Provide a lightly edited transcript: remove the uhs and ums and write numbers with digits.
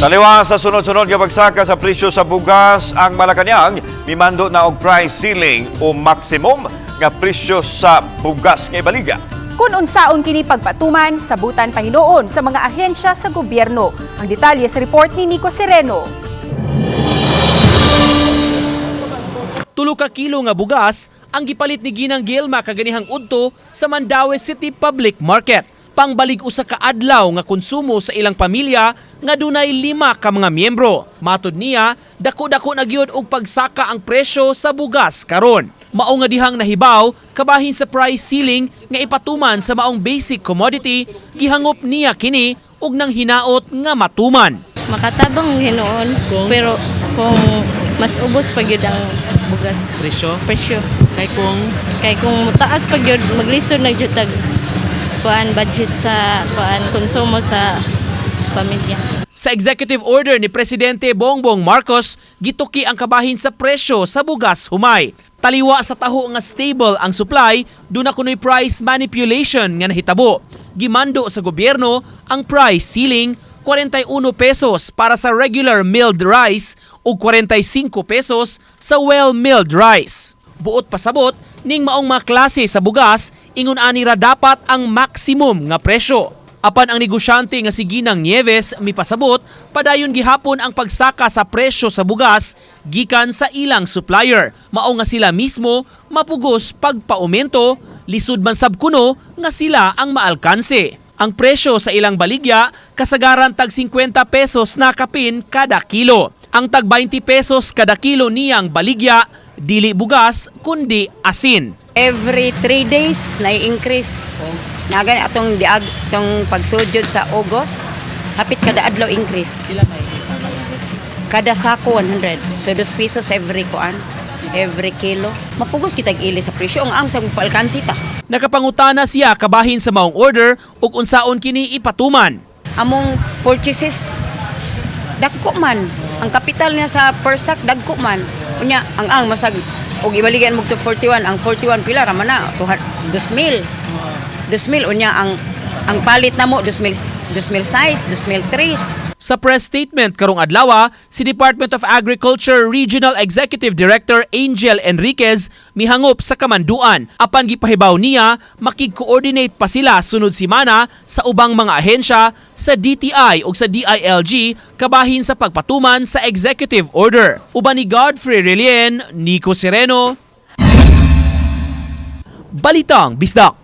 Taliwa sa sunod-sunod nga pagsaka sa presyo sa bugas, ang Malacañang mimando na og price ceiling o maximum nga presyo sa bugas nga ibaligya. Kung unsaon kini pagpatuman, sabutan pa hinuon sa mga ahensya sa gobyerno. Ang detalye sa report ni Nico Sereno. Tulo ka kilo nga bugas ang gipalit ni Ginang Gilma kaganihang udto sa Mandaue City Public Market. Pangbalik usa ka adlaw nga konsumo sa ilang pamilya nga dunay 5 ka mga miyembro. Matud niya, dako-dako na gyud og pagsaka ang presyo sa bugas karon. Mao nga dihang nahibaw kabahin sa price ceiling nga ipatuman sa maong basic commodity, gihangop niya kini og nang hinaot nga matuman. Makatabang hinoon, pero kung mas ubos pag yun ang bugas presyo. Kay kung taas pag yun, maglisod na yun kuan budget sa kuan konsumo sa pamilya. Sa executive order ni Presidente Bongbong Marcos, gituki ang kabahin sa presyo sa bugas humay. Taliwa sa taho nga stable ang supply, duna kunoy price manipulation nga nahitabo. Gimando sa gobyerno ang price ceiling 41 pesos para sa regular milled rice ug 45 pesos sa well-milled rice. Buot pasabot ning maong mga klase sa bugas, ingon ani ra dapat ang maximum nga presyo. Apan ang negosyante nga si Ginang Nieves mipasabot, padayon gihapon ang pagsaka sa presyo sa bugas gikan sa ilang supplier. Mao nga sila mismo mapugos pagpaumento, lisod man sab kuno nga sila ang maalkanse. Ang presyo sa ilang baligya kasagaran tag 50 pesos na kapin kada kilo. Ang tag 20 pesos kada kilo niyang baligya dili bugas kundi asin. Every 3 days na-increase. Nagan atong pagsujod sa August, hapit kada adlaw increase. Kada sako 100. So 2 pesos every kilo. Mapugos kitag ili sa presyo ang sa palkansi ta. Nakapangutana siya kabahin sa maong order ug unsaon kini ipatuman. Among purchases dagko man. Ang kapital niya sa per sack dagko man. Unya ang masag og ibaligan mo to 41, ang 41 pila ra man na 2,000. 2,000 unya ang palit na mo 2,000 size, 2,003. Sa press statement karong adlaw, si Department of Agriculture Regional Executive Director Angel Enriquez mihangop sa kamanduan. Apan gipahibaw niya, makig-coordinate pa sila sunod semana sa ubang mga ahensya sa DTI o sa DILG kabahin sa pagpatuman sa executive order. Uban ni Godfrey Relien, Nico Sereno, Balitang Bisdak.